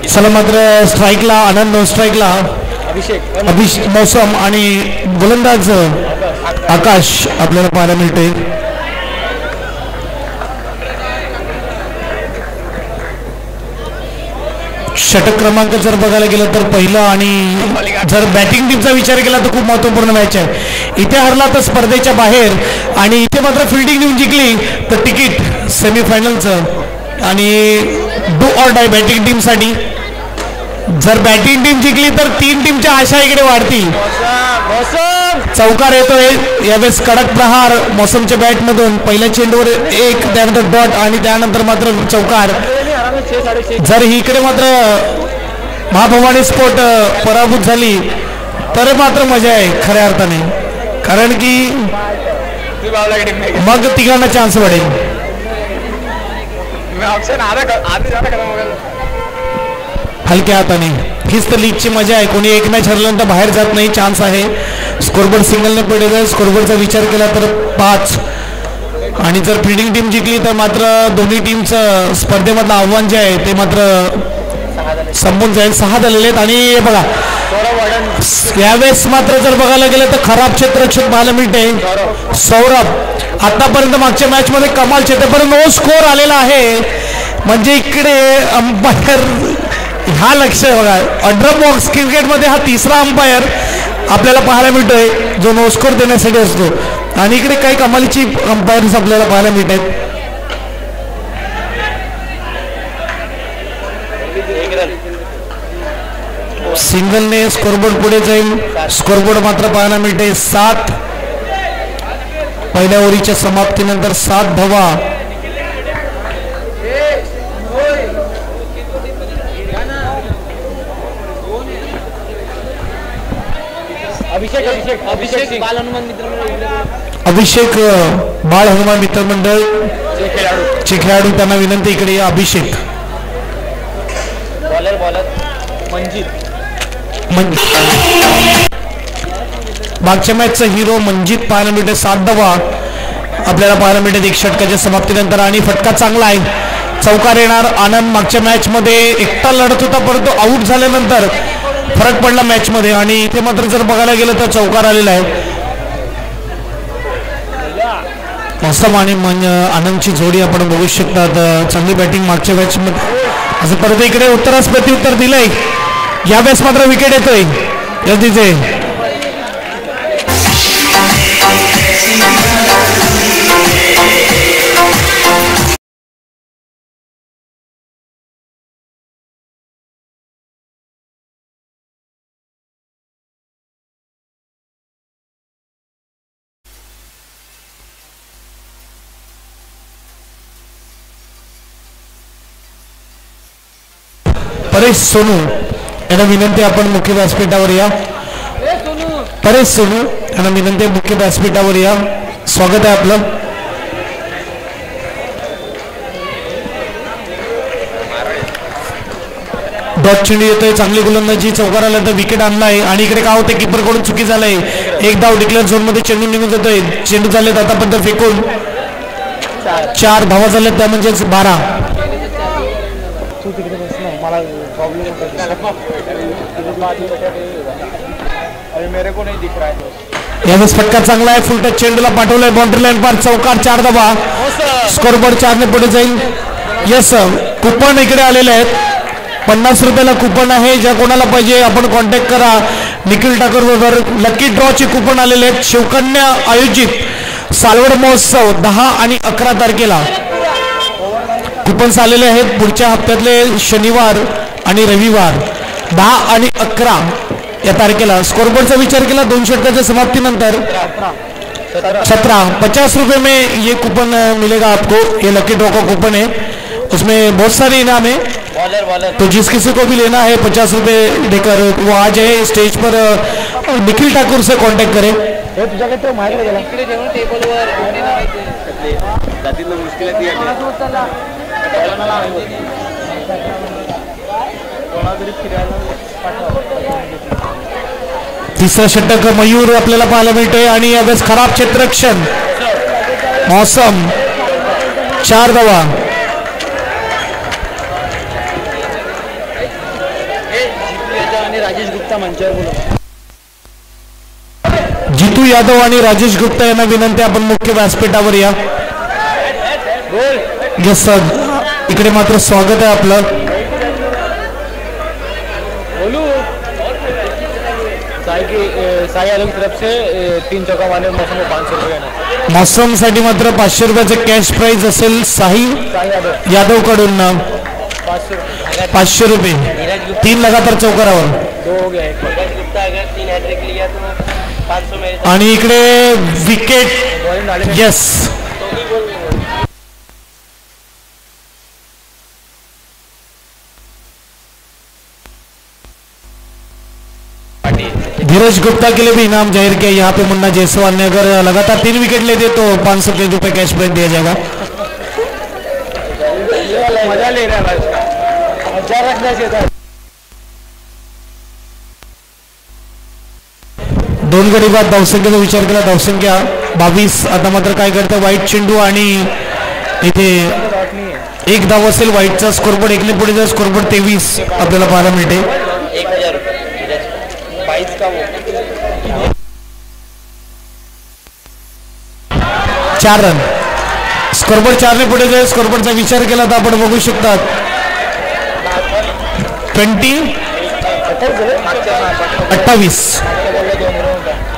चला मात्र स्ट्राईकला आनंद, नो स्ट्राईकला अभिषेक मौसम आणि गोलंदाज आकाश आपल्याला पाहायला मिळते. षटक क्रमांक जर बघायला गेलं तर पहिला, आणि जर बॅटिंग टीमचा विचार केला तर खूप महत्वपूर्ण मॅच आहे. इथे हरला तर स्पर्धेच्या बाहेर, आणि इथे मात्र फिल्डिंग टीम जिंकली तर तिकीट सेमीफायनलचं. आणि डू ऑर डाय बॅटिंग टीमसाठी. जर बॅटिंग टीम जिंकली तर 3 टीमच्या आशा इकडे वाढतील. चौकार येतोय यावेळेस, कडक प्रहार मौसमच्या बॅटमधून. पहिल्या चेंडूवर 1, त्यानंतर डॉट आणि त्यानंतर मात्र चौकार. जर इकडे मात्र महाभवानी स्पोर्ट पराभूत झाली तर मात्र मजा आहे खऱ्या अर्थाने, कारण की मग तिघांना चान्स वाढेल. हलक्या हाताने हीच तर लीगची मजा आहे. कोणी एक मॅच हरल्यानंतर बाहेर जात नाही, चान्स आहे. स्कोरबोर्ड सिंगलने पडेल. स्कोरबोर्डचा विचार केला तर 5, आणि जर फिल्डिंग टीम जिंकली तर मात्र दोन्ही टीमचं स्पर्धेमधलं आव्हान जे आहे ते मात्र संपून जाईल. 6 झालेले आहेत. आणि बघा यावेळेस मात्र जर बघायला गेलं तर खराब क्षेत्ररक्षक पाहायला मिळते. सौरभ आतापर्यंत मागच्या मॅच मध्ये कमाल क्षेत्रपर्यंत नो स्कोर आलेला आहे. म्हणजे इकडे अंपायर हा लक्ष बघा, अंडर बॉक्स क्रिकेटमध्ये हा तिसरा अंपायर आपल्याला पाहायला मिळतोय जो नो स्कोर देण्यासाठी असतो. आणि इकडे काही कमालीची अंपायर्स आपल्याला पाहायला मिळत आहेत. सिंगलने स्कोरबोर्ड पुढे जाईल. स्कोरबोर्ड मात्र पाहायला मिळते 7. पहिल्या ओव्हरीच्या समाप्तीनंतर 7 धावा. अभिषेक बाळ हनुमान मित्र मंडळ चे खेळाडू, त्यांना विनंती इकडे या. अभिषेक मागच्या मॅचचा हिरो मंजित पाहायला मिळते. 7 धावा आपल्याला पाहायला मिळते 1 षटकाच्या समाप्तीनंतर. आणि फटका चांगला आहे, चौकार येणार. आनंद मागच्या मॅच मध्ये एकटा लढत होता, परंतु आऊट झाल्यानंतर फरक पडला मॅच मध्ये, आणि इथे मात्र जर बघायला गेलं तर चौकार आलेला आहे. मौसम आणि आनंदची जोडी आपण बघू शकतात. चांगली बॅटिंग मागच्या मॅच मध्ये. असं परत इकडे उत्तरास प्रत्युत्तर दिलंय. यावेळेस मात्र विकेट येतोय जल्दीचे. परेश सोनू यांना विनंती, आपण मुख्य व्यासपीठावर या. परेश सोनू यांना विनंती, मुख्य व्यासपीठावर या. स्वागत आहे आपलं. डॉट चेंडू येतोय, चांगली गोलंदाजी. चौकार आला तर विकेट आणलाय. आणि इकडे काय होते, किपर कडून चुकी झालंय. 1 धाव डिक्लेअर झोन मध्ये चेंडू निघून जातोय. चेंडू झालेत आतापर्यंत फेकून 4 धावा झाल्यात, त्या म्हणजेच 12. यावेळेस फटका चांगला आहे. फुल टच चेंडूला पाठवलाय बाउंड्री लाईन पार. चौकार, 4 धावा. स्कोरबोर्ड 4 ने पुढे जाईल. यस, कुपन इकडे आलेले आहेत. 50 रुपयाला कुपन आहे. ज्या कोणाला पाहिजे आपण कॉन्टॅक्ट करा. निखिल ठाकूर बरोबर. लकी ड्रॉचे कुपन आलेले आहेत. शिवकन्या आयोजित सालवड महोत्सव 10 आणि 11 तारखेला कुपन्स आलेले आहेत. पुढच्या हप्त्यातले शनिवार आणि रविवार 10 आणि 11 या तारखेला. स्कोरबोर्डचा विचार केला 2 षटकाच्या समाप्तीनंतर 17 50 रुपये में ये कूपन मिलेगा आपको. ये लकी ड्रॉ का कूपन है, उसमें बहुत सारे इनाम है. तो जिस किसी को भी लेना है 50 रुपये देकर वो आ जाए स्टेज पर. निखिल ठाकुर से कॉन्टॅक्ट करे. तिसरा षटक मयूर आपल्याला पाहायला मिळतोय आणि यावेळेस खराब क्षेत्ररक्षण मौसम 4 धावा. जितू यादव आणि राजेश गुप्ता यांना विनंती आपण मुख्य व्यासपीठावर या. यस सर, इकडे मात्र स्वागत आहे आपलं. साई आलम तरफ से 3 चौका मारने मौसम में 500 रुपये. मौसम साठी मात्र 500 रुपयाचं कॅश प्राइज असेल. साई यादव कडून 500 रुपये. 3 लगातार चौकारावर. 2 हो गया. 3 हैट्रिक लिया तो 500 में. आणि इकडे विकेट. यस, धीरज गुप्ता के लिए भी इनाम जाहिर किया. यहाँ पे मुन्ना जायसवाल ने अगर लगातार 3 विकेट लेते तो 500 रुपये कैश प्राइज दिया जाएगा. मजा ले रहा है, मजा रखना चाहिए. 2 गडी बाद धावसंख्येचा विचार केला. धावसंख्या 22. आता मात्र काय करतं वाईट चेंडू आणि इथे 1 धाव असेल. वाईटचा स्कोरबोर्ड 1 ने पुढे जाईल. स्कोरबोर्ड 23 आपल्याला पाहायला मिळते. 4 रन. स्कोरबोर्ड 4 ने पुढे जाईल. स्कोरबोर्डचा विचार केला तर आपण बघू शकतात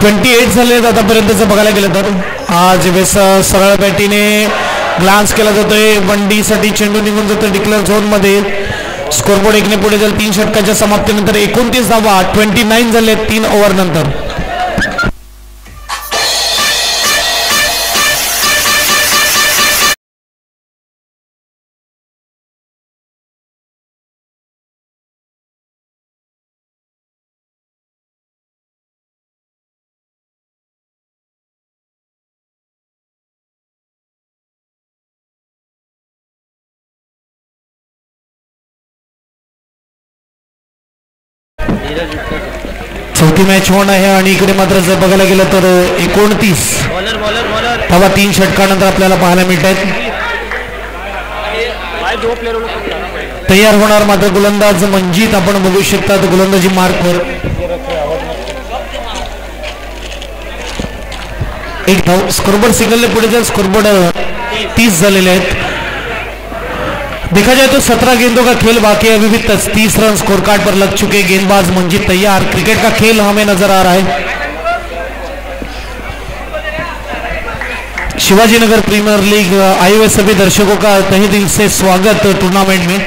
28 झाले आतापर्यंतचं बघायला गेलं तर. आज वेळेस सरळ बॅटीने ग्लान्स केला जातोय. बंडीसाठी चेंडू निघून जातो डिक्लेअर झोन मध्ये. स्कोरबोर्ड 1 ने पुढे जाईल. 3 षटकाच्या समाप्तीनंतर 29 धावा. 29 झाले 3 ओव्हर नंतर. चौथी मॅच होणार आहे आणि इकडे मात्र जर बघायला गेलं तर 29 धावा 3 षटकानंतर आपल्याला पाहायला मिळत आहेत. तयार होणार मात्र गोलंदाज मंजित आपण बघू शकता गोलंदाजी मार्कवर. 1 धाव. स्कोरबोर्ड सिंगलने पुढे जाईल. स्कोरबोर्ड 30 झालेले आहेत. देखा जाए तो 17 गेंदों का खेल बाकी है. अभी भी 30 रन स्कोर कार्ड पर लग चुके. गेंदबाज मंजित तैयार. क्रिकेट का खेल हमें नजर आ रहा है. शिवाजीनगर प्रीमियर लीग आए हुए सभी दर्शकों का तहे दिल से स्वागत टूर्नामेंट में.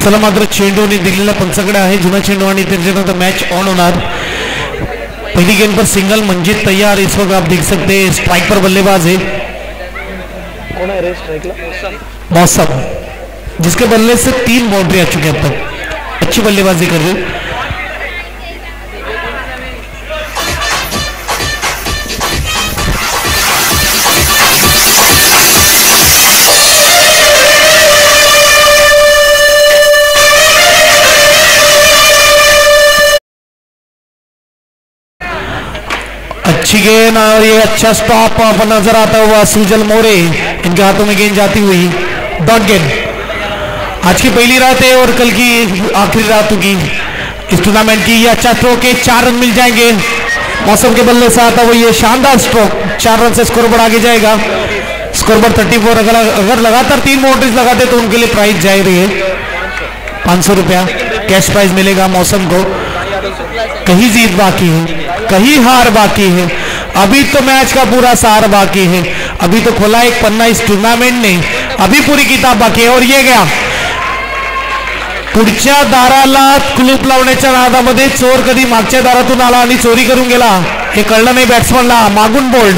चला मात्र चेंडूने दिलेला पंचाकडे आहे. जुना चेंडू आणि त्याच्यानंतर मॅच ऑन होणार. पहली गेंद पर सिंगल. मंजित तैयार. इस वक्त आप देख सकते हैं स्ट्राइक पर बल्लेबाज है मौसम, जिसके बल्ले से 3 बाउंड्री आ चुके हैं अब तक. अच्छी बल्लेबाजी कर रहे. अच्छी गेंद और ये अच्छा स्टॉप नजर आता हुआ सुजल मोरे. इनके हाथों में गेंद जाती हुई. डॉट गेंद. आज की पहली रात है और कल की आखिरी रात होगी इस टूर्नामेंट की. ये अच्छा स्ट्रोक है. 4 रन मिल जाएंगे. मौसम के बल्ले से आता हुआ ये शानदार स्ट्रोक. 4 रन से स्कोरबोर्ड आगे जाएगा. स्कोरबोर्ड 34. अगर लगातार 3 बाउंड्रीज लगाते तो उनके लिए प्राइज जा रही है 500 रुपया कैश प्राइज मिलेगा मौसम को. कहीं जीत बाकी है, कहीं हार बाकी है. अभी तो मैच का पूरा सार बाकी है. अभी तो खोला एक पन्ना इस टूर्नामेंट ने. अभी पूरी किताब बाकी है. और ये गया पुढच्या दाराला कुलूप लावण्याच्या नादामध्ये चोर कधी मागच्या दारातून आला आणि चोरी करून गेला हे कळलं नाही बॅट्समनला. मागून बोल्ड.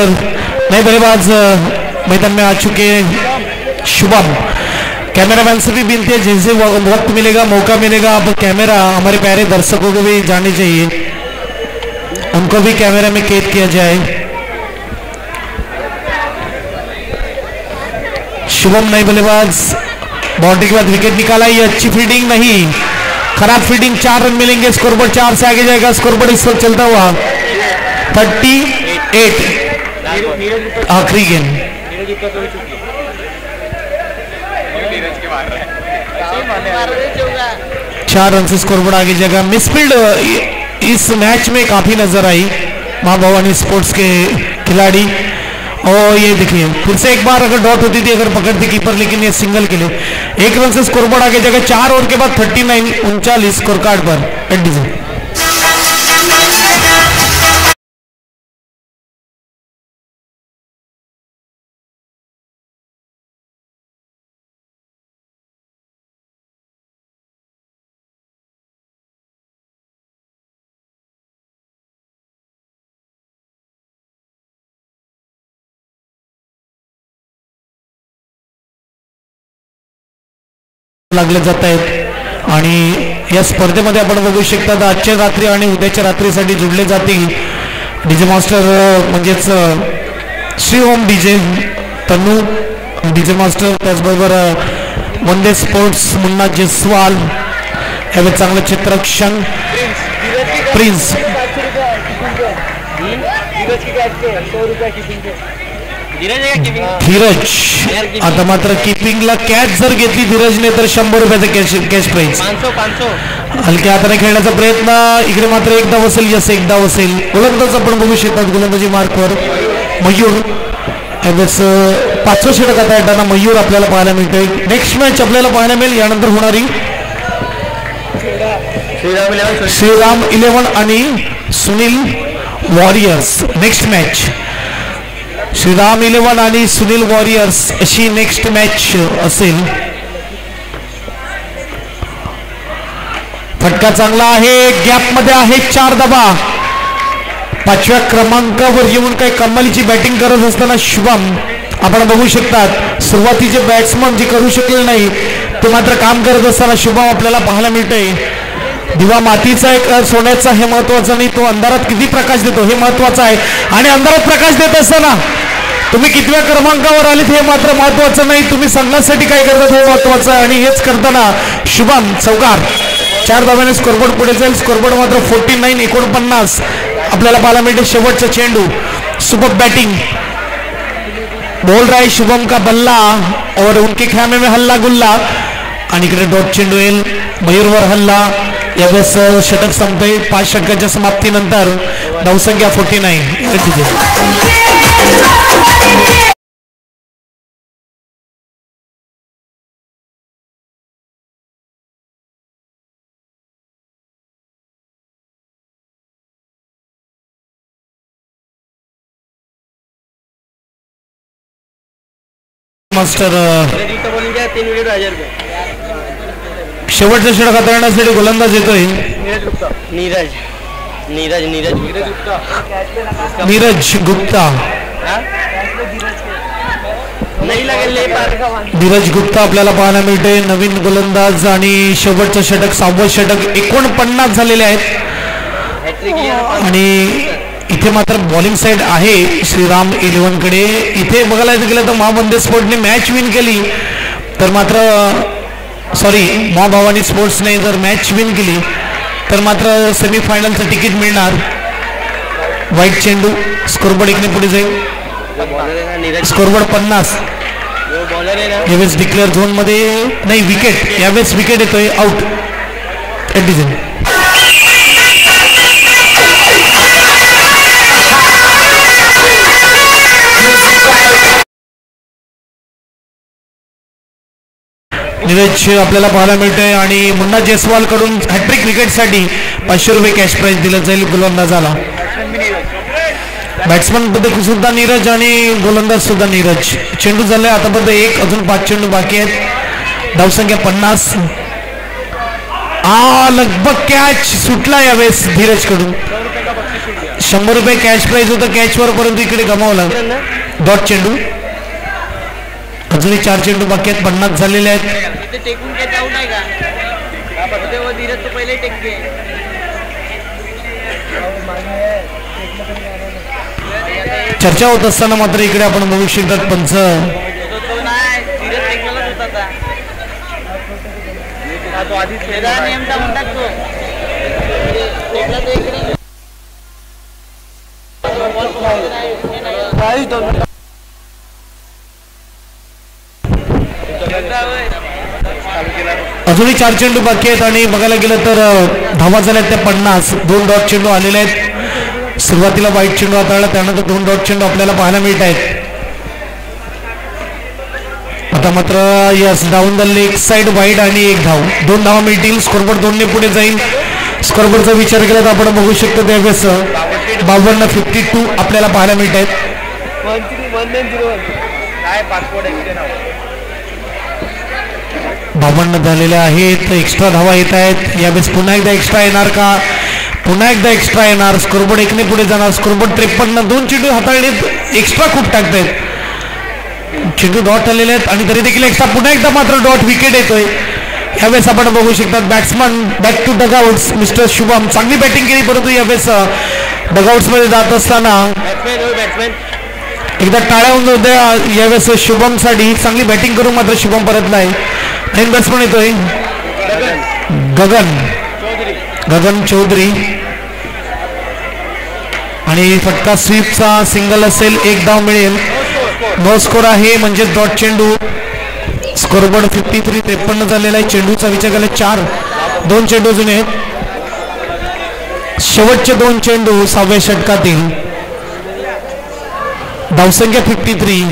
मास्टर नए बल्लेबाज मैदान में आ चुके शुभम। कैमरामैन से भी विनती है, जैसे वक्त मिलेगा मौका मिलेगा अब कैमरा हमारे प्यारे दर्शकों को भी जाने चाहिए, उनको भी कैमरा में कैद किया जाए। शुभम नए बल्लेबाज, बाउंड्री के बाद विकेट निकाला, ये अच्छी फील्डिंग नहीं, खराब फील्डिंग, 4 रन मिलेंगे, स्कोरबोर्ड 4 से आगे जाएगा। स्कोरबोर्ड इस वक्त चलता हुआ 38, आखिरी गेंद, 4 रन से स्कोरबोर्ड आगे जाएगा। मिसफील्ड इस मैच में काफी नजर आई मां भवानी स्पोर्ट्स के खिलाड़ी, और ये देखिए फिर से एक बार अगर डॉट होती थी अगर पकड़ती कीपर, लेकिन ये सिंगल के लिए 1 रन से स्कोरबोर्ड आगे जाएगा। 4 ओवर के बाद 39 स्कोर कार्ड पर एडिशन। लागले जात आहेत आणि या स्पर्धेमध्ये आपण बघू शकता आजच्या रात्री आणि उद्याच्या रात्रीसाठी जुडले जातील डीजे मास्टर म्हणजेच श्री ओम डीजे तनू डीजे मास्टर, त्याचबरोबर वंदे स्पोर्ट्स मुन्ना जयस्वाल, यावेळी चांगलं चित्रक्षण प्रिन्स धीरज। आता मात्र किपिंगला कॅच जर घेतली धीरजने तर 100 रुपयाचं कॅश प्राइज। हलक्या हाताने खेळण्याचा प्रयत्न, इकडे मात्र एक धाव असेल, यस एक धाव असेल। गोलंदाज आपण बघू शकतात, गोलंदाजी मार्कवर मयूर, 5वं षटक आता येताना मयूर आपल्याला पाहायला मिळतोय। नेक्स्ट मॅच आपल्याला पाहायला मिळेल यानंतर होणारी श्रीराम 11 आणि Sunil warriors. Next match Shriram 11 आणि सुनील वॉरियर्स अशी नेक्स्ट मॅच असेल। फटका चांगला आहे, गॅप मध्ये आहे 4 धावा। 5व्या क्रमांकावर येऊन काही कमालीची बॅटिंग करत असताना शुभम आपण बघू शकतात, सुरुवातीचे बॅट्समन जे करू शकले नाही ते मात्र काम करत असताना शुभम आपल्याला पाहायला मिळतोय। दिवा मातीचा एक सोन्याचा हे महत्वाचं नाही, तो अंधारात किती प्रकाश देतो हे महत्वाचं आहे, आणि अंधारात प्रकाश देत असताना तुम्ही कितव्या क्रमांकावर आलेत हे मात्र महत्वाचं नाही, तुम्ही संघासाठी काय करतात हे महत्वाचं आहे। आणि हेच करताना शुभम चौकार, 4 धाव्याने स्कोरबोर्ड पुढे जाईल। स्कोरबोर्ड मात्र 49 आपल्याला पाहायला मिळते। शेवटचा चेंडू, सुपर बैटिंग, बोल रहा है शुभम का बल्ला और उनके खामे में हल्ला गुल्ला, आणि इकडे डॉट चेंडू येईल, मयूरवर हल्ला। यावेळेस षटक संपते, 5 षटकाच्या समाप्तीनंतर धावसंख्या 49। मास्टर शेवटच्या षटक हाताळण्यासाठी गोलंदाज येतोय नीरज गुप्ता। धीरज गुप्ता आपल्याला पाहायला मिळते, नवीन गोलंदाज, आणि शेवटचं षटक 6वं षटक 49 झालेले आहेत। आणि इथे मात्र बॉलिंग साइड आहे श्रीराम 11 कडे। इथे बघायला गेलं तर महावंदे स्पोर्ट्सने मॅच विन केली तर मात्र मां भवानी स्पोर्ट्सने जर मॅच विन केली तर मात्र सेमीफायनलचं तिकीट मिळणार। वाईट चेंडू, स्कोरबोर्ड 1 ने पुढे जाईल। स्कोरबोर्ड 50। यावेळेस डिक्लेअर झोन मध्ये नाही, विकेट, यावेळेस विकेट येतोय, आउट एडिशन। नीरज आपल्याला पाहायला मिळतोय, आणि मुन्ना जयस्वाल कडून हॅट्रिक विकेटसाठी 500 रुपये कॅश प्राइज दिलं जाईल गोलंदाजाला। बॅट्समन मध्ये सुद्धा नीरज आणि गोलंदाज सुद्धा नीरज। चेंडू झाले आतापर्यंत 1, अजून 5 चेंडू बाकी आहेत। धावसंख्या 50। लगभग कॅच सुटला यावेळेस धीरज कडून। 100 रुपये कॅश प्राइज होतं कॅचवर, परंतु इकडे गमावलं. डॉट चेंडू. अजूनही 4 चेंडू बाकी आहेत. 50 झालेले आहेत. चर्चा होत असताना मात्र इकडे आपण बघू शकतात पंच अजूनही 4 चेंडू बाकी आहेत आणि बघायला गेलं तर धावा झाल्यात त्या 50. 2 डॉट चेंडू आलेले आहेत. सुरुवातीला वाईट चेंडू हाताळला, त्यानंतर 2 डॉट चेंडू आपल्याला पाहायला मिळत आहेत. आता मात्र yes down the leg side wide आणि 1 धाव. 2 धावा मिळतील. स्कोरबोर्ड 2 ने पुढे जाईल. स्कोरबोर्डचा विचार केला तर आपण बघू शकतो त्यावेळेस 52 आपल्याला पाहायला मिळत आहेत. 52 झालेले आहेत. एक्स्ट्रा धावा येत आहेत. यावेळेस पुन्हा एकदा एक्स्ट्रा येणार का? पुन्हा एकदा एक्स्ट्रा येणार. स्कोरबोर्ड 1 ने पुढे जाणार. स्कोरबोर्ड 53. 2 चेंडू हाताळलेत. एक्स्ट्रा खूप टाकतायत. चेंडू डॉट आलेले आहेत आणि तरी देखील एक्स्ट्रा. पुन्हा एकदा मात्र डॉट विकेट येतोय. यावेळेस आपण बघू शकतात batsman back to dugouts mister Shubham. चांगली बॅटिंग केली, परंतु यावेळेस डगआउट्स मध्ये जात असताना एकदा टाळ्या होऊन होत्या. यावेळेस शुभम साठी चांगली बॅटिंग करून मात्र शुभम परतलाय. नवीन बॅट्समन येतोय गगन चौधरी आणि फटका स्वीपचा सिंगल असेल. 1 धाव मिळेल. नो स्कोर आहे म्हणजे डॉट चेंडू. स्कोरबोर्ड 53 झालेला आहे. चेंडूचा विचार केला 4. 2 चेंडू अजून आहेत. शेवटचे 2 चेंडू 6व्या षटकातील. धावसंख्या 53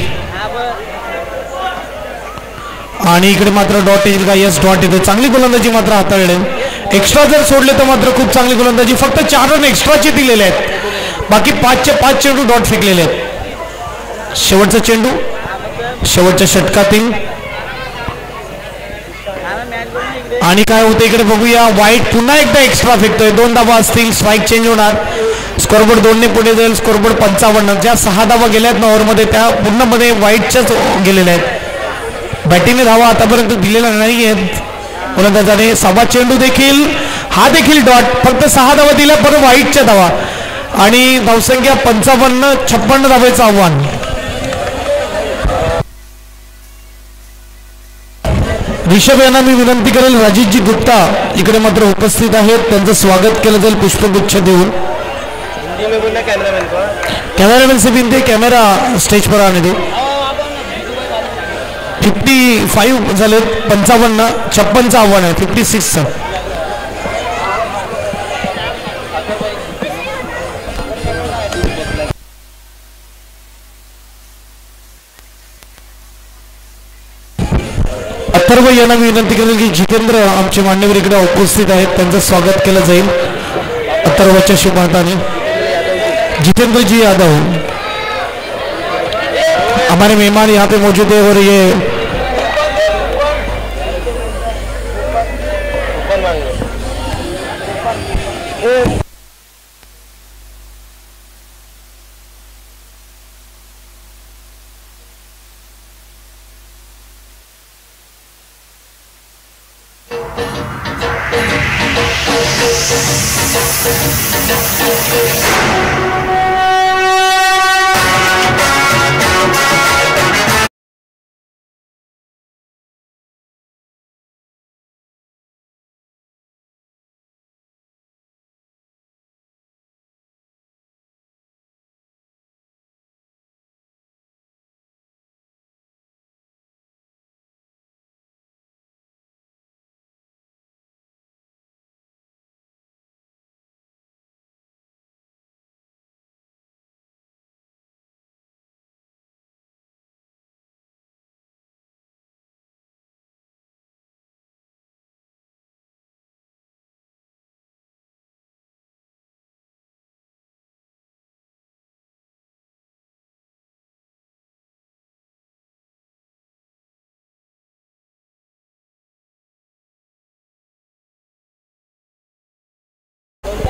आणि इकडे मात्र डॉट येईल का? यस डॉट येतो. चांगली गोलंदाजी मात्र हाताळले. एक्स्ट्रा जर सोडले तर मात्र खूप चांगली गोलंदाजी. फक्त 4 रन एक्स्ट्राचे दिलेले आहेत. बाकी 5चे 5 चेंडू डॉट फेकलेले आहेत. शेवटचा चेंडू शेवटच्या षटकातील आणि काय होतं इकडे बघूया. वाईट पुन्हा एकदा एक्स्ट्रा फेकतोय. 2 धावा असतील. स्ट्राईक चेंज होणार. स्कोरबोर्ड 2 ने पुढे जाईल. स्कोरबोर्ड 55. ज्या 6 धावा गेल्यात ना ओव्हरमध्ये त्या पूर्णमध्ये वाईटच्याच गेलेल्या आहेत. बॅटिंगने धावा आतापर्यंत दिलेल्या नाही आहेत गोलंदाजाने. 6वा चेंडू देखील हा देखील डॉट. फक्त 6 धावा दिल्या परत वाईटच्या धावा आणि धावसंख्या 55. 56 धावेचं आव्हान. ऋषभ यांना मी विनंती करेल राजीवजी गुप्ता इकडे मात्र उपस्थित आहेत. त्यांचं स्वागत केलं जाईल पुष्पगुच्छ देऊन. कॅमेरामॅन से विनंती कॅमेरा स्टेज पर आने दो. 55 झाले. 55. 56चं आव्हान आहे. 56चं. अथर्व यांना विनंती करेल की जितेंद्र आमचे मान्यवर इकडे उपस्थित आहेत. त्यांचं स्वागत केलं जाईल अथर्वच्या शुभार्थाने. जितेंद्र जी यादव हमारे मेहमान यहाँ पे मौजूद है और ये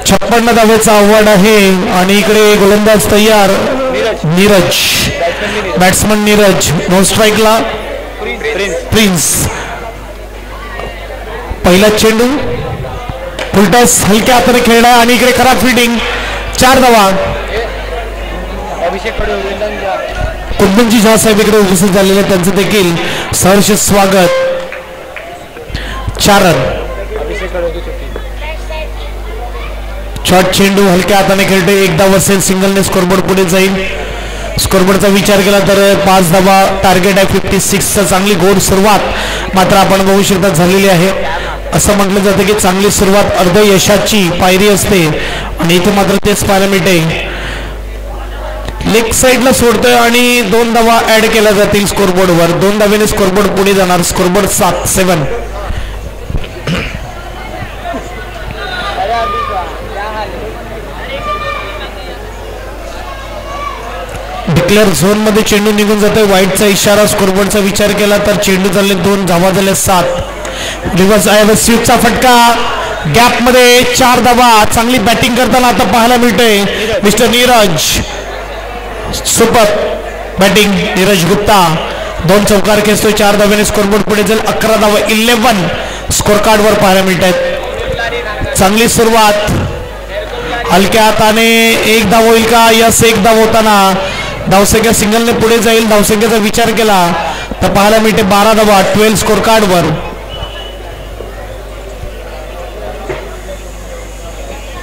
56 धावेचं आव्हान आहे आणि इकडे गोलंदाज तयार नीरज बॅट्समन नीरज नो स्ट्राईकला प्रिन्स पहिला चेंडू फुलटॉस हलक्या हाताने खेळला आणि इकडे खराब फिल्डिंग 4 धावा कुंभनजी झा साहेब इकडे उपस्थित झालेले त्यांचं देखील सहर्ष स्वागत 4 रन शॉर्ट चेंडू हलक्या हाताने खेळते 1 धाव असेल सिंगलने स्कोरबोर्ड पुढे जाईल स्कोरबोर्डचा विचार केला तर 5 धावा टार्गेट आहे 56 चांगली गोड सुरुवात मात्र आपण बघू शकता झालेली आहे असं म्हटलं जातं की चांगली सुरुवात अर्ध यशाची पायरी असते आणि इथे मात्र तेच पाहायला मिळते लेग साईडला सोडतोय आणि 2 धावा ऍड केल्या जातील स्कोरबोर्डवर 2 धावेने स्कोरबोर्ड पुढे जाणार स्कोरबोर्ड 7 डिक्लेअर झोन मध्ये चेंडू निघून जातोय वाईटचा इशारा स्कोरबोर्डचा विचार केला तर चेंडू झाले 2 धावा झाले 7 रिव्हर्स स्वीपचा फटका गॅप मध्ये 4 धावा चांगली बॅटिंग करताना आता पाहायला मिळतोय mister Neeraj super batting Neeraj Gupta 2 चौकार खेचतोय 4 धावेने स्कोरबोर्ड पुढे जाईल 11 धावा 11 स्कोर कार्ड वर पाहायला मिळत आहेत चांगली सुरुवात हलक्या हाताने 1 धाव होईल का यस 1 धाव होताना धावसंख्या सिंगलने पुढे जाईल धावसंख्येचा विचार केला तर पाहायला मिळते 12 धावा 12 स्कोर कार्ड वर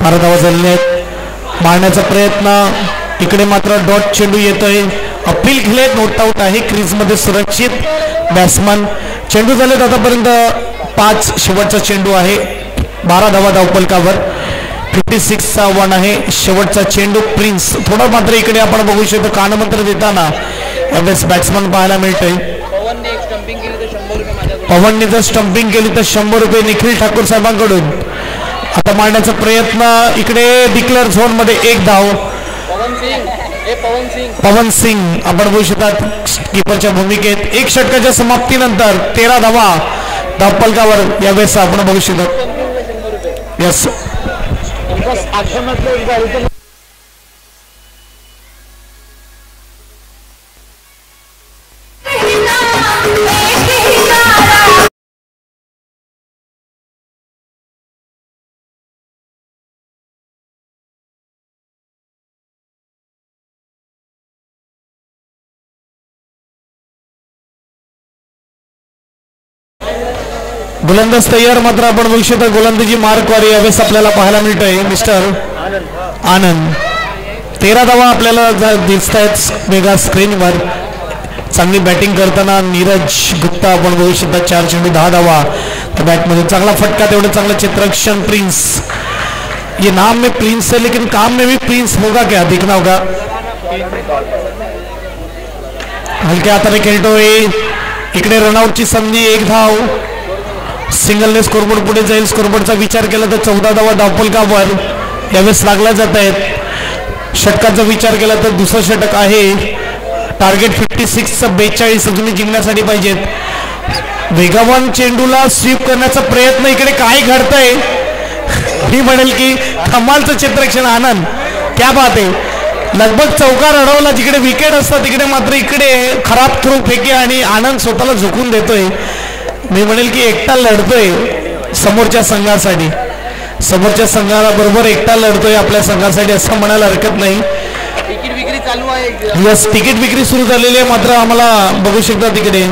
12 धावा झालेले आहेत मारण्याचा प्रयत्न इकडे मात्र डॉट चेंडू येतोय अपील खेळले नोट आउट आहे क्रीज मध्ये सुरक्षित बॅट्समन चेंडू झालेत आतापर्यंत 5 शेवटचा चेंडू आहे 12 धावा धावफलकावर 56 चा वन आहे शेवटचा चेंडू प्रिन्स थोडा मात्र इकडे आपण बघू शकतो कानमंत्र देताना यावेळेस बॅट्समन पाहायला मिळतोय पवनने जर स्टंपिंग केली तर 100 रुपये निखिल ठाकूर साहेबांकडून आता मारण्याचा प्रयत्न इकडे डिक्लेअर झोन मध्ये 1 धाव पवन सिंग आपण बघू शकतात कीपरच्या भूमिकेत 1 षटकाच्या समाप्तीनंतर 13 धावा धावफलकावर यावेळेस आपण बघू शकतो यस गोलंदाज तयार मात्र आपण बघू शकता गोलंदाजी मार्कवर यावेळेस आपल्याला पाहायला मिळतोय मिस्टर आनंद 13 धावा आपल्याला दिसत आहेत वेगळ्या स्क्रीनवर चांगली बॅटिंग करताना नीरज गुप्ता आपण बघू शकता 4 चेंडू 10 धावा बॅटमध्ये चांगला फटका तेवढं चांगलं चित्रक्षण प्रिंस ये नाम में प्रिंस है लेकिन काम में भी प्रिंस होगा क्या देखना होगा हलक्या हाताने खेळतोय इकडे रनआउटची संधी 1 धाव सिंगलने स्कोरबोर्ड पुढे जाईल स्कोरबोर्डचा विचार केला तर 14 धावा धावफलकावर यावेळेस लागल्या जात आहेत षटकाचा विचार केला तर दुसरं षटक आहे टार्गेट 56 42 अजूनही जिंकण्यासाठी पाहिजेत वेगवान चेंडूला स्वीप करण्याचा प्रयत्न इकडे काय घडतंय मी म्हणेल की कमालचं चित्रक्षण आनंद क्या बात आहे लगभग चौकार अडवला जिकडे विकेट असतात तिकडे मात्र इकडे खराब थ्रो फेकी आणि आनंद स्वतःला झुकून देतोय मी म्हणेल की एकटा लढतोय समोरच्या संघासाठी समोरच्या संघाला बरोबर एकटा लढतोय आपल्या संघासाठी असं म्हणायला हरकत नाही तिकीट विक्री चालू आहे यस तिकीट विक्री सुरू झालेली आहे मात्र आम्हाला बघू शकता तिकडे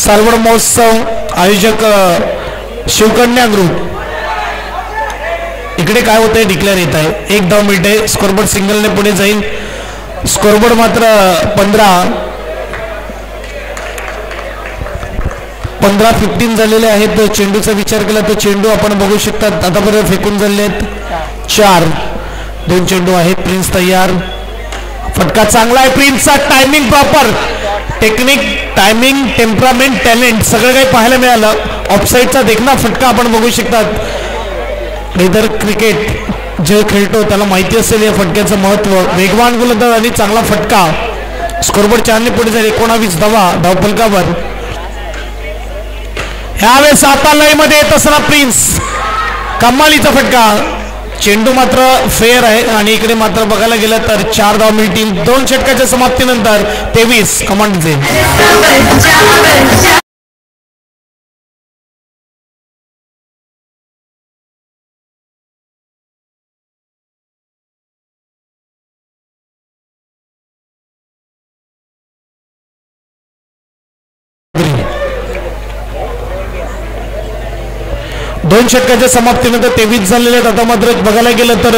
सालवड महोत्सव आयोजक शिवकन्या ग्रुप इकडे काय होतंय डिक्लेअर येत आहे 1 धाव मिळते स्कोरबोर्ड सिंगलने पुढे जाईल स्कोरबोर्ड मात्र 15 झालेले आहेत चेंडूचा विचार केला तर चेंडू आपण बघू शकता आतापर्यंत फेकून झाले आहेत 4 2 चेंडू आहेत प्रिन्स तयार फटका चांगला आहे प्रिन्सचा timing proper technique timing temperament talent सगळं काही पाहायला मिळालं ऑफसाईडचा देखना फटका आपण बघू शकतात इतर क्रिकेट जे खेळतो त्याला माहिती असेल या फटक्याचं महत्व वेगवान गोलंदाज आणि चांगला फटका स्कोरबोर्ड 4 ने पुढे जाईल 19 धावा धावफलकावर यावेळेस आता लय मध्ये येत असताना प्रिन्स कमालीचा फटका चेंडू मात्र फेअर आहे आणि इकडे मात्र बघायला गेलं तर 4 धावा मिळतील 2 षटकाच्या समाप्तीनंतर 23 कमांडचे. दोन षटकाच्या समाप्तीनंतर 23 झालेले आहेत. आता मात्र बघायला गेलं तर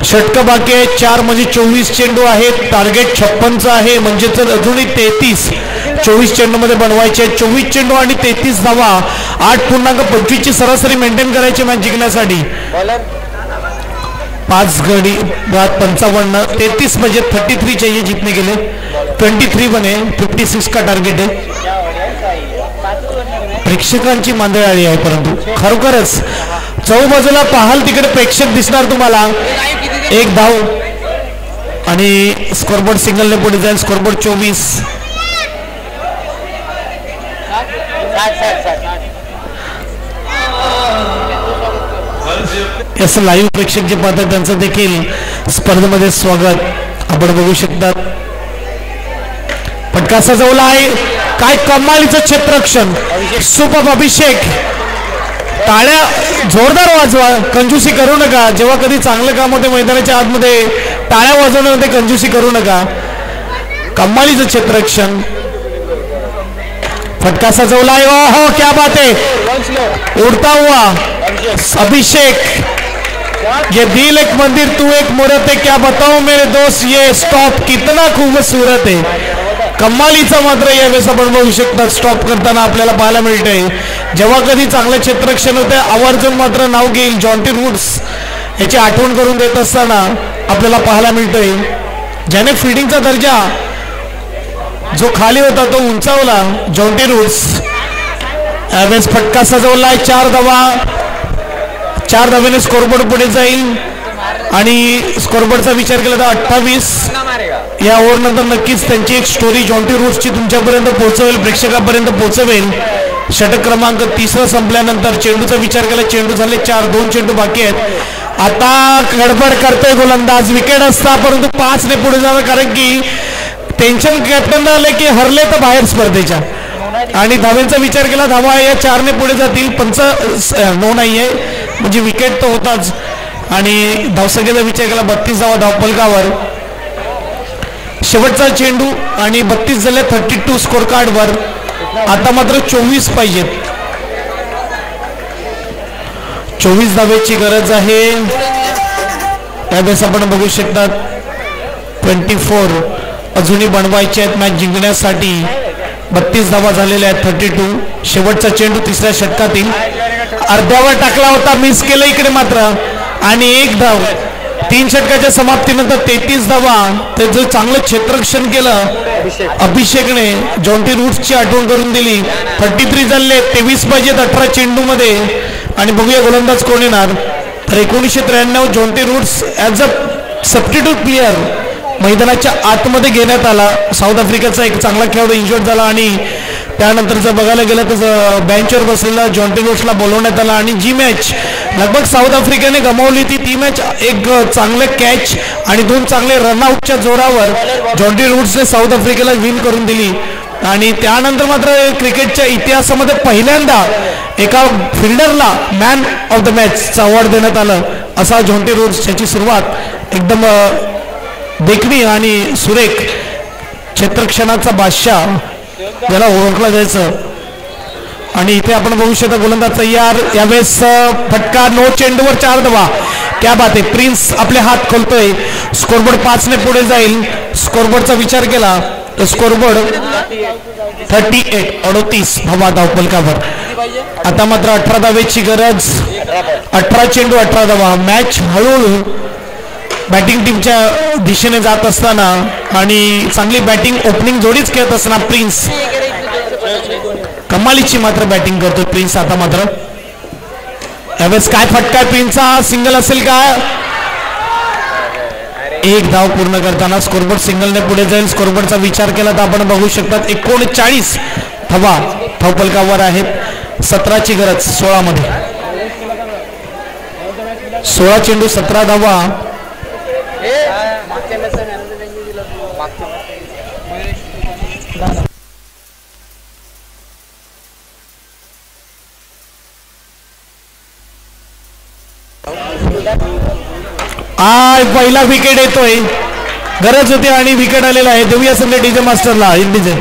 षटक बाकी आहे 4 म्हणजे 24 चेंडू आहेत. टार्गेट 56चं आहे म्हणजे अजूनही 33 24 चेंडूमध्ये बनवायचे. 24 चेंडू आणि 33 धावा 8.25 ची सरासरी मेंटेन करायची मॅच जिंकण्यासाठी. 5 गडी 55 33 म्हणजे 33 चाहिए जीतने के लिए. 23 बने 56 का टार्गेट आहे. प्रेक्षकांची मांदियाळी आहे परंतु खरोखरच चौबाजूला पाहाल तिकडे प्रेक्षक दिसणार तुम्हाला. 1 धाव आणि स्कोरबोर्ड सिंगलने पुढे जाईल. स्कोरबोर्ड 24. असं लाईव्ह प्रेक्षक जे पाहतात त्यांचं देखील स्पर्धेमध्ये स्वागत आपण बघू शकतात. फटका सजवला आहे. काय कमालीचं क्षेत्ररक्षण. सुपर अभिषेक. टाळ्या जोरदार वाजवा. कंजूसी करू नका. जेव्हा कधी चांगलं काम होते मैदानाच्या आतमध्ये टाळ्या वाजवण्यामध्ये कंजूसी करू नका. कमालीचं क्षेत्ररक्षण. फटका सजवला आहे. ओहो क्या बात है. उड़ता हुआ अभिषेक. ये दिल एक मंदिर तू एक मूर्त है. क्या बताऊं मेरे दोस्त ये स्टॉप कितना खूबसूरत है. कमालीचा मात्र यावेळेस आपण बघू शकता स्टॉप करताना आपल्याला पाहायला मिळतंय. जेव्हा कधी चांगलं क्षेत्ररक्षण होते आवर्जून मात्र नाव घेईल जॉन्टी रूट्स याची आठवण करून देत असताना आपल्याला पाहायला मिळतंय. ज्याने फिल्डिंगचा दर्जा जो खाली होता तो उंचावला जॉन्टी रूट्स. यावेळेस फटका सजवलाय. 4 धावा. 4 धावेने स्कोरबोर्ड पुढे जाईल आणि स्कोरबोर्डचा विचार केला तर 28. या ओव्हर नंतर नक्कीच त्यांची एक स्टोरी जॉन्टी रूट्सची तुमच्यापर्यंत पोहोचवेल प्रेक्षकापर्यंत पोहोचवेल. षटक क्रमांक 3 संपल्यानंतर चेंडूचा विचार केला. चेंडू झाले 4. 2 चेंडू बाकी आहेत. आता गडबड करतोय गोलंदाज. विकेट असता परंतु 5 ने पुढे जावं कारण की टेन्शन कॅप्टन आले की हरले तर बाहेर स्पर्धेच्या आणि धाव्यांचा विचार केला. धावा या 4 ने पुढे जातील. 5 नाहीये म्हणजे विकेट तर होताच आणि धावसंख्येचा विचार केला 32 धावा धावफलकावर. शेवटचा चेंडू आणि 32 झाले 32 स्कोर कार्डवर. आता मात्र 24 पाहिजेत. 24 धावेची गरज आहे. त्यावेळेस आपण बघू शकतात 24 अजूनही बनवायचे आहेत मॅच जिंकण्यासाठी. 32 धावा झालेल्या आहेत. 32. शेवटचा चेंडू 3ऱ्या षटकातील अर्ध्यावर टाकला होता. मिस केलं इकडे मात्र आणि 1 धाव. 3 षटकाच्या समाप्तीनंतर 33 धावा. त्याचं चांगलं क्षेत्ररक्षण केलं अभिषेकने. जॉन्टी रूट्सची आठवण करून दिली. 33 झाले. 23 पाहिजेत 18 चेंडू मध्ये आणि बघूया गोलंदाज कोण येणार. तर 1993 Jonty Rhodes as a substitute player मैदानाच्या आतमध्ये घेण्यात आला. साऊथ आफ्रिकेचा एक चांगला खेळाडू इंजर्ड झाला आणि त्यानंतर जर बघायला गेलं तर बेंचवर बसलेला जॉन्टी रूट्सला बोलवण्यात आला आणि जी मॅच लगभग साऊथ आफ्रिकेने गमावली ती मॅच एक चांगले कॅच आणि 2 चांगले रनआउटच्या जोरावर जॉन्टी रूट्सने साऊथ आफ्रिकेला विन करून दिली. आणि त्यानंतर मात्र क्रिकेटच्या इतिहासामध्ये पहिल्यांदा एका फिल्डरला मॅन ऑफ द मॅचचा अवॉर्ड देण्यात आलं. असा जॉन्टी रूट्स याची सुरुवात एकदम देखणी आणि सुरेख क्षेत्ररक्षणाचा बादशाह ज्याला ओळखला जायचं. आणि इथे आपण बघू शकता गोलंदाज तयार. यावेळेस फटका. 9 चेंडूवर 4 धावा. क्या बात आहे. प्रिन्स आपले हात खोलतोय. स्कोरबोर्ड 5 ने पुढे जाईल. स्कोरबोर्डचा विचार केला तर स्कोरबोर्ड 38 धावा धावफलकावर. आता मात्र 18 धावेची गरज. 18 चेंडू 18 धावा. मॅच हळूहळू बॅटिंग टीमच्या दिशेने जात असताना आणि चांगली बॅटिंग ओपनिंग जोडीच खेळत असताना प्रिन्स कमालीची मात्र बॅटिंग करतो प्रिन्स. आता मात्र यावेळेस काय फटका प्रिन्सचा. सिंगल असेल का. 1 धाव पूर्ण करताना स्कोरबोर्ड सिंगलने पुढे जाईल. स्कोरबोर्डचा विचार केला तर आपण बघू शकतात 39 धावा धावफलकावर आहेत. 17ची गरज 16 मध्ये. 16 चेंडू 17 धावा. पहिला विकेट येतोय, गरज होती आणि विकेट आलेला आहे. देऊया संघ डीजे मास्टरला. डीजे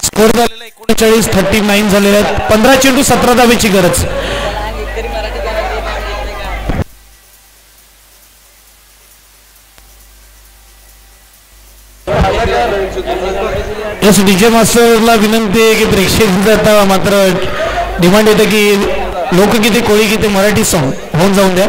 स्कोर झालेला 39-39 झालेले आहेत. 15 चेंडू 17 धावेची गरज. यस डीजे मास्टरला विनंती आहे की प्रेक्षक मात्र डिमांड येते की लोकगीते कोळीगीते मराठी सॉंग होऊन जाऊन द्या.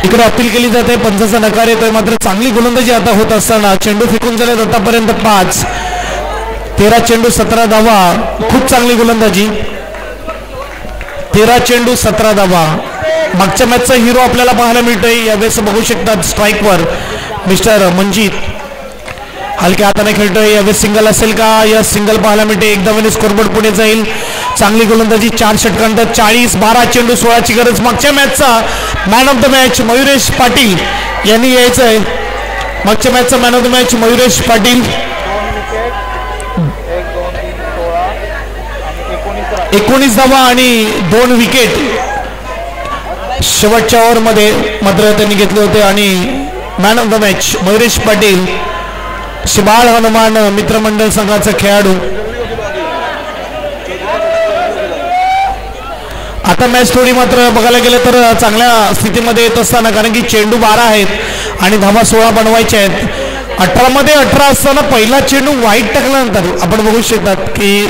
इकडे अपील केली जाते, पंचाचा नकार येतोय. मात्र चांगली गोलंदाजी आता होत असताना चेंडू फेकून झाले आतापर्यंत 5. 13 चेंडू 17 धावा. खूप चांगली गोलंदाजी. 13 चेंडू 17 धावा. मागच्या मॅचचा हिरो आपल्याला पाहायला मिळतोय. यावेळेस बघू शकतात स्ट्राईकवर मिस्टर मंजित हलक्या हाताने खेळतोय. यावेळेस सिंगल असेल का? या सिंगल पाहायला मिळते. एकदा स्कोरबोर्ड पुढे जाईल. चांगली गोलंदाजी. 4 षटकांतर 40. 12 चेंडू 16ची गरज. मागच्या मॅचचा man of the match Mayuresh Patil यांनी यायचंय. मागच्या मॅचचा man of the match Mayuresh Patil. 19 धावा आणि 2 विकेट शेवटच्या ओव्हरमध्ये मात्र त्यांनी घेतले होते. आणि man of the match Mayuresh Patil Shibal Hanuman मित्रमंडळ संघाचा खेळाडू. आता मॅच थोडी मात्र बघायला गेलं तर चांगल्या स्थितीमध्ये येत असताना, कारण की चेंडू 12 आहेत आणि धावा 16 बनवायच्या आहेत. 18 मध्ये 18 असताना पहिला चेंडू वाईट टाकल्यानंतर आपण बघू शकतात की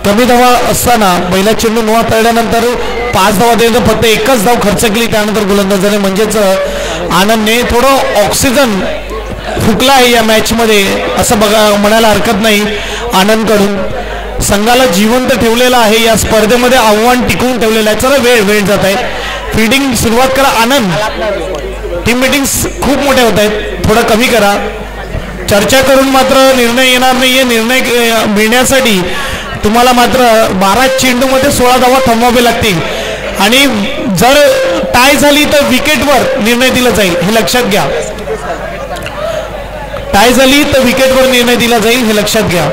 कमी धावा असताना पहिला चेंडू 9 तळल्यानंतर 5 धावा देणं फक्त एकच धाव खर्च केली. त्यानंतर गोलंदाजाने म्हणजेच आनंदने थोडं ऑक्सिजन फुकला आहे या मॅच मध्ये असं म्हणायला हरकत नाही. आनंदकडून संघाला जिवंत ठेवलेला आहे. या स्पर्धेमध्ये आव्हान टिकवून ठेवलेलं आहे. चला वेळ जात आहे. फील्डिंग सुरुवात करा. आनंद टीम मीटिंग्स खूप मोठ्या होत आहेत, थोडं कमी करा. चर्चा करून मात्र निर्णय येणार नाहीये. निर्णय मिळण्यासाठी तुम्हाला मात्र 12 चेंडूमध्ये 16 धावा थांबवावे लागतील. आणि जर टाय झाली तर विकेटवर निर्णय दिला जाईल, हे लक्षात घ्या. टाय झाली तर विकेटवर निर्णय दिला जाईल, हे लक्षात घ्या.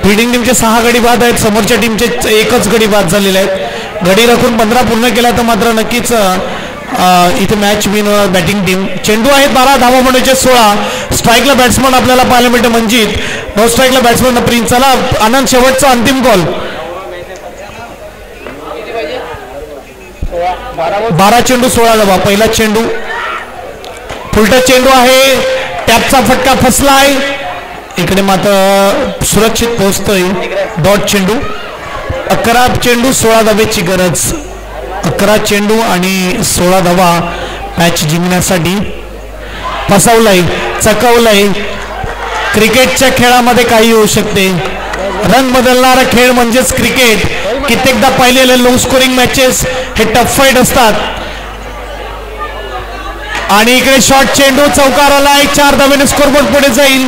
फिल्डिंग टीमचे 6 गडी बाद आहेत. समोरच्या टीमचे 1च गडी बाद झालेले आहेत. गडी राखून 15 पूर्ण केला तर मात्र नक्कीच इथे मॅच विन बॅटिंग टीम. चेंडू आहेत 12, धावा बनवायचे 16. स्ट्राईकला बॅट्समन आपल्याला पाहायला मिळते मंजित. नो स्ट्राईकला बॅट्समन प्रिन्स. चला आनंद शेवटचा अंतिम कॉल. 12 चेंडू 16 धावा. पहिला चेंडू फुलटा चेंडू आहे. टॅपचा फटका फसलाय. इकडे मात्र सुरक्षित पोहोचतोय. डॉट चेंडू. 11 चेंडू 16 धावेची गरज. 11 चेंडू आणि 16 धावा मॅच जिंकण्यासाठी. फसवलाय, चकवलाय. क्रिकेटच्या खेळामध्ये काही होऊ शकते. रन बदलणारा खेळ म्हणजेच क्रिकेट. कित्येकदा पाहिलेले लो स्कोरिंग मॅचेस हे टफ फाईट असतात. आणि इकडे शॉर्ट चेंडू चौकार आलाय. 4 धावेने स्कोरबोर्ड पुढे जाईल.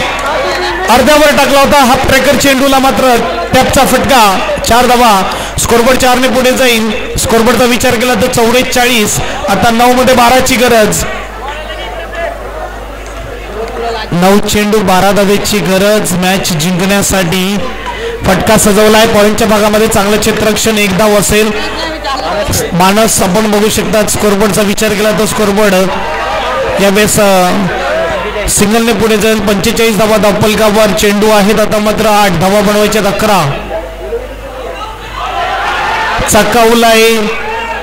अर्ध्यावर टाकला होता हाफ ट्रॅकर चेंडूला मात्र टॅपचा फटका. 4 धावा स्कोरबोर्ड 4 ने पुढे जाईल. स्कोरबोर्डचा विचार केला तर 44. आता 9 मध्ये 12ची गरज. 9 चेंडू 12 धावेची गरज मॅच जिंकण्यासाठी. फटका सजवलाय पॉइंटच्या भागामध्ये. चांगलं क्षेत्ररक्षण. एक धाव असेल. मानस आपण बघू शकतात. स्कोरबोर्डचा विचार केला तर स्कोरबोर्ड यावेळेस सिंगलने पुढे जाईल. 45 धावा धावफलकावर. चेंडू आहेत आता मात्र 8 धावा बनवायच्यात. 11 चकावलाय.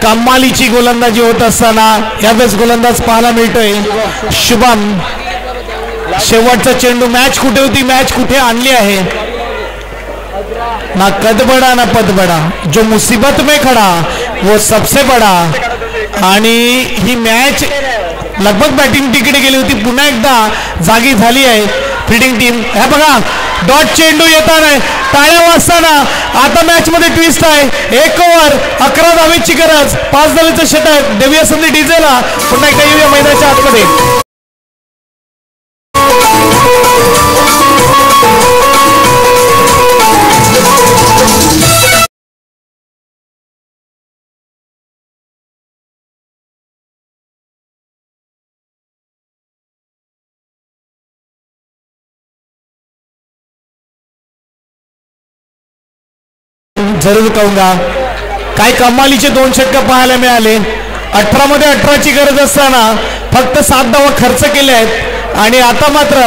कमालीची गोलंदाजी होत असताना यावेळेस गोलंदाज पाहायला मिळतोय शुभम. शेवटचा चेंडू. मॅच कुठे होती, मॅच कुठे आणली आहे. ना कद बडा ना पद बडा, जो मुसीबत में खडा वो सबसे बडा. आणि ही मॅच लगभग बॅटिंग तिकडे गेली होती. पुन्हा एकदा जागी झाली आहे फिल्डिंग टीम. हे बघा डॉट चेंडू येताना टाळ्या वाजताना आता मॅच मध्ये ट्विस्ट आहे. 1 ओव्हर 11 धावेची गरज. 5 धावेचं षटक. देऊया संधी डीजेला. पुन्हा एकदा येऊया मैदानाच्या आतमध्ये. जरूर कहूंगा काय कमालीचे 2 षटक पाहायला मिळाले. 18 मध्ये 18ची गरज असताना फक्त 7 धावा खर्च केल्या आहेत. आणि आता मात्र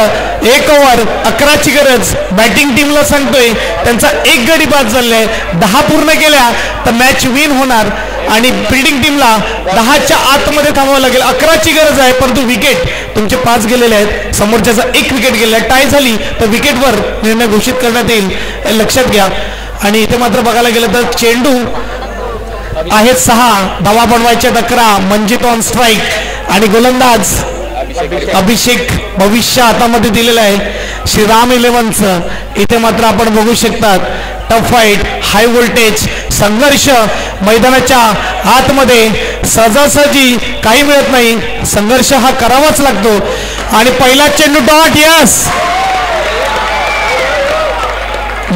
1 ओव्हर 11ची गरज बॅटिंग टीमला सांगतोय. त्यांचा 1 गडी बाद झालाय. 10 पूर्ण केल्या तर मॅच विन होणार. आणि फिल्डिंग टीमला 10च्या आतमध्ये थांबावं लागेल. 11ची गरज आहे परंतु विकेट तुमचे 5 गेलेले आहेत. समोरच्याचा 1 विकेट गेलेला आहे. टाय झाली तर विकेटवर निर्णय घोषित करण्यात येईल. लक्षात घ्या. आणि इथे मात्र बघायला गेलं तर चेंडू आहेत 6 धावा बनवायच्या 11. Manjit on strike. आणि गोलंदाज अभिषेक भविष्य हातामध्ये दिलेलं आहे श्रीराम 11चं. इथे मात्र आपण बघू शकतात टफ फाईट, हाय व्होल्टेज संघर्ष मैदानाच्या आतमध्ये. सहजासहजी काही मिळत नाही. संघर्ष हा करावाच लागतो. आणि पहिला चेंडू डॉट. यस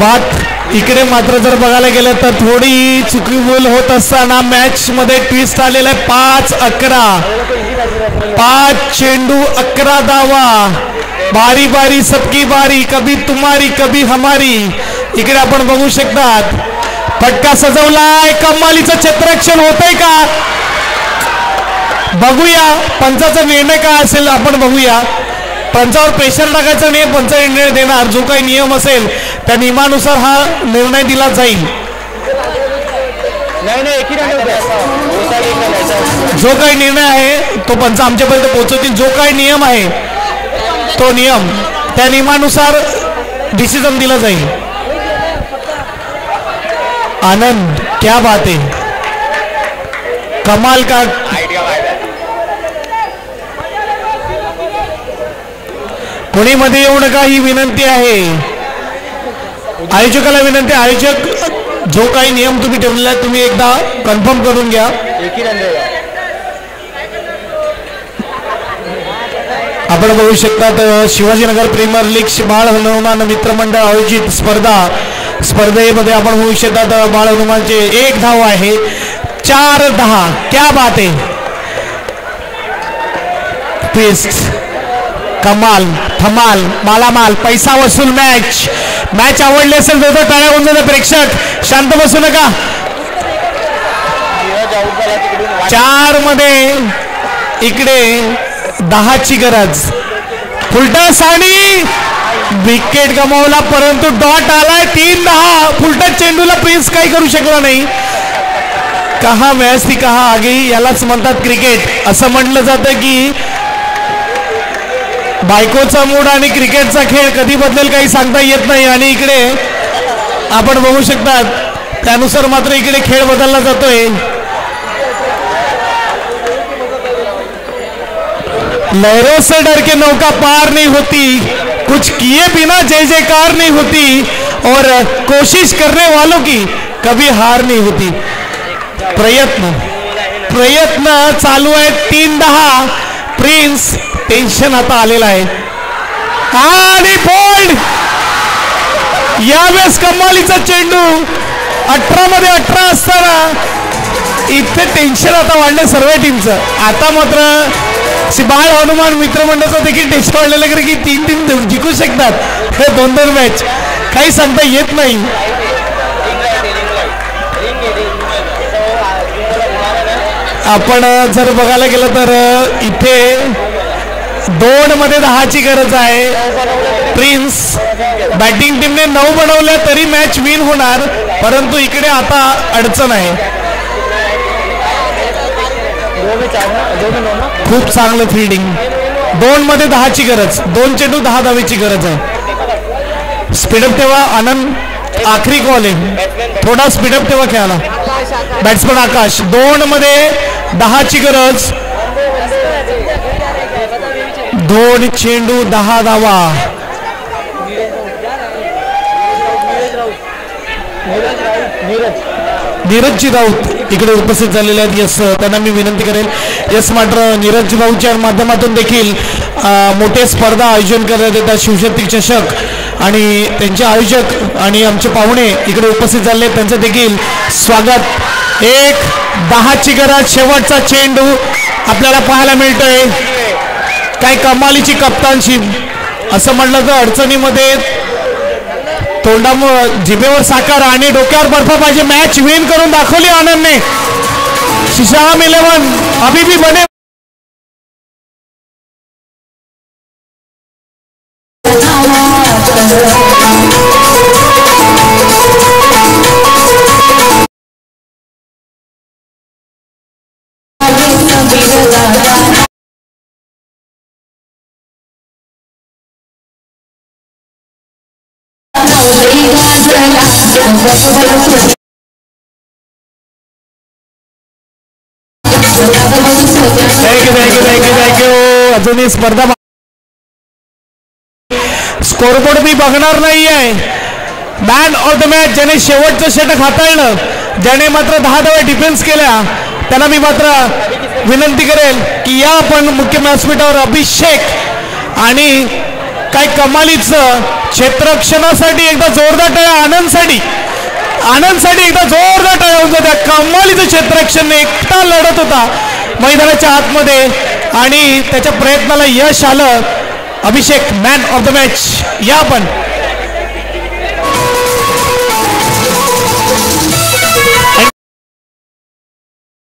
बात. इकडे मात्र जर बघायला गेलं तर थोडी चुकीभूल होत असताना मॅच मध्ये ट्विस्ट आलेला आहे. 5-11. 5 चेंडू 11 धावा. बारी बारी सबकी बारी. कभी तुम्हारी कभी हमारी. इकडे आपण बघू शकतात फटका सजवलाय. कमालीचं क्षेत्ररक्षण होतंय का बघूया. पंचाचा निर्णय काय असेल आपण बघूया. पंचावर प्रेशर टाकायचा नाही. पंच निर्णय देणार. जो काही नियम असेल त्या नियमानुसार हा निर्णय दिला जाईल. जो काही निर्णय आहे तो पंच आमच्यापर्यंत पोहोचवतील. जो काही नियम आहे तो नियम त्या नियमानुसार डिसिजन दिला जाईल. आनंद क्या बात है. कमाल का. पुणेमध्ये येऊ नका ही विनंती आहे. आयोजकाला विनंती. आयोजक जो काही नियम तुम्ही ठेवलेला आहे तुम्ही एकदा कन्फर्म करून घ्या. आपण बघू शकतात शिवाजीनगर प्रीमियर लीग बाळ हनुमान मित्रमंडळ आयोजित स्पर्धेमध्ये आपण बघू शकतात बाळ हनुमानचे 1 धाव आहे. 4-10. क्या बात आहे. ट्विस्ट कमाल धमाल मालामाल पैसा वसूल मॅच आवडली असेल तर टाळ्या होऊन प्रेक्षक शांत बसू नका. 4 मध्ये इकडे 10ची गरज. फुलटस आणि विकेट गमावला परंतु डॉट आलाय. 3-10. फुलटस चेंडूला प्रिन्स काही करू शकला नाही. कहा मॅच थी कहा आ गई. यालाच म्हणतात क्रिकेट. असं म्हटलं जातं की बायकोचा मूड आणि क्रिकेटचा खेळ कधी बदलेल काही सांगता येत नाही. आणि इकडे आपण बघू शकतात त्यानुसार मात्र इकडे खेळ बदलला जातोय. लहरों से डर के नौका पार नहीं होती. कुछ किए बिना जय जयकार नहीं होती. और कोशिश करने वालों की कभी हार नहीं होती. प्रयत्न चालू आहे. 3-10. प्रिन्स टेन्शन आता आलेला आहे. आणि बोल्ड. यावेळेस कमालीचा चेंडू 18 मध्ये 18 असताना इथे टेन्शन आता वाढलं सर्व टीमचं. आता मात्र बाळ हनुमान मित्रमंडळाचं देखील टेन्शन वाढलेलं कारण की 3 टीम जिंकू शकतात हे 2-2 मॅच काही सांगता येत नाही. आपण जर बघायला गेलं तर इथे 2 मध्ये 10ची गरज आहे. प्रिन्स बॅटिंग टीमने 9 बनवल्या तरी मॅच विन होणार, परंतु इकडे आता अडचण आहे. खूप चांगलं फिल्डिंग. 2 मध्ये 10ची गरज, 2 चेंडू 10 धावेची गरज आहे. स्पीडअप ठेवा आनंद, आखरी कॉल आहे, थोडा स्पीडअप ठेवा खेळायला. बॅट्समन आकाश 2 मध्ये 10ची गरज, 2 चेंडू 10 धावा. नीरज राऊत इकडे उपस्थित झालेले आहेत. यस त्यांना मी विनंती करेल. यस मात्र नीरज राऊतच्या माध्यमातून देखील मोठे स्पर्धा आयोजन करण्यात येतात, शिवशक्ती चषक, आणि त्यांचे आयोजक आणि आमचे पाहुणे इकडे उपस्थित झाले, त्यांचं देखील स्वागत. 10ची गरज, शेवटचा चेंडू आपल्याला पाहायला मिळतोय. काय कमालीची कप्तानशिप असं म्हटलं तर अडचणीमध्ये तोंडामुळे जिभेवर साकार आणि डोक्यावर बर्फ पाहिजे. मॅच विन करून दाखवली आनंदने. श्रीराम 11 अभी भी बने. थँक्यू. अजूनही स्पर्धा स्कोरबोर्ड मी बघणार नाही आहे. मॅन ऑफ द मॅच ज्याने शेवटचं षटक हाताळलं, ज्याने मात्र 10 धावा डिफेन्स केल्या, त्याला मी मात्र विनंती करेल की या आपण मुख्य व्यासपीठावर अभिषेक आणि काय कमालीचं क्षेत्ररक्षणासाठी एकदा जोरदार टाळ्या. आनंदसाठी एकदा जोरदार टाळ्या होऊन त्या कमालीचं क्षेत्ररक्षणने एकटा लढत होता मैदानाच्या आतमध्ये आणि त्याच्या प्रयत्नाला यश आलं. अभिषेक मॅन ऑफ द मॅच. या आपण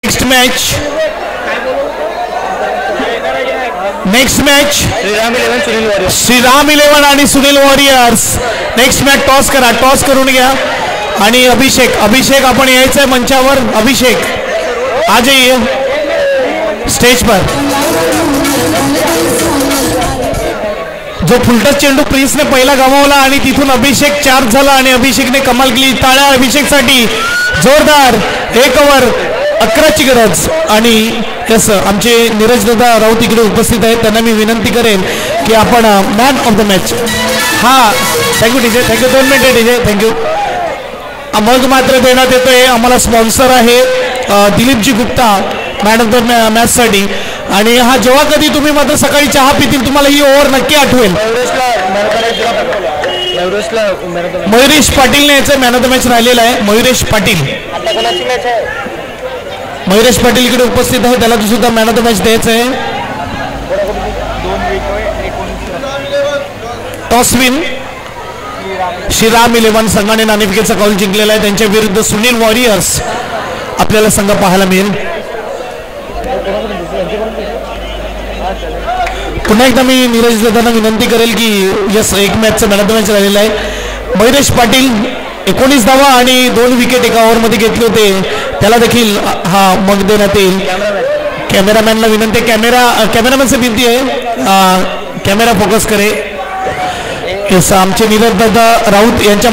नेक्स्ट मॅच श्रीराम 11 आणि Sunil warriors. Next match toss करा, टॉस करून घ्या. आणि अभिषेक आपण यायचंय मंचावर. अभिषेक आज स्टेज पर. जो फुलटच चेंडू प्रिन्सने पहिला गमावला आणि तिथून अभिषेक चार्ज झाला आणि अभिषेकने कमाल केली. टाळ्या अभिषेकसाठी जोरदार. 1 ओव्हर 11ची गरज. आणि यस आमचे नीरज दादा राऊत इकडे उपस्थित आहेत, त्यांना मी विनंती करेन की आपण मॅन ऑफ द मॅच. हा थँक्यू डीजे, थँक्यू. 2 मिनिटे डीजे, थँक्यू. मग मात्र देण्यात येतोय. आम्हाला स्पॉन्सर आहे Dilip ji Gupta man of the मॅचसाठी. आणि हा जेव्हा कधी तुम्ही मात्र सकाळी चहा पितील तुम्हाला ही ओव्हर नक्की आठवेल. मयुरेश पाटीलने याचं मॅन ऑफ द मॅच राहिलेला आहे. मयुरेश पाटील इकडे उपस्थित आहे, त्याला सुद्धा मॅन ऑफ द मॅच द्यायचं आहे. टॉस विन श्रीराम 11 संघाने नाणेफेकीचा कॉल जिंकलेला आहे. त्यांच्या विरुद्ध सुनील वॉरियर्स आपल्याला संघ पाहायला मिळेल. पुन्हा एकदा मी नीरज दादांना विनंती करेल की यस 1 मॅचचं मॅन ऑफ द मॅच राहिलेलं आहे. मयुरेश पाटील 19 धावा आणि 2 विकेट एका ओव्हरमध्ये घेतले होते, त्याला देखील हा मग देण्यात येईल. कॅमेरामॅनला विनंती, कॅमेरामॅनची विनंती आहे कॅमेरा फोकस करे. यस आमचे नीरज दादा राऊत यांच्या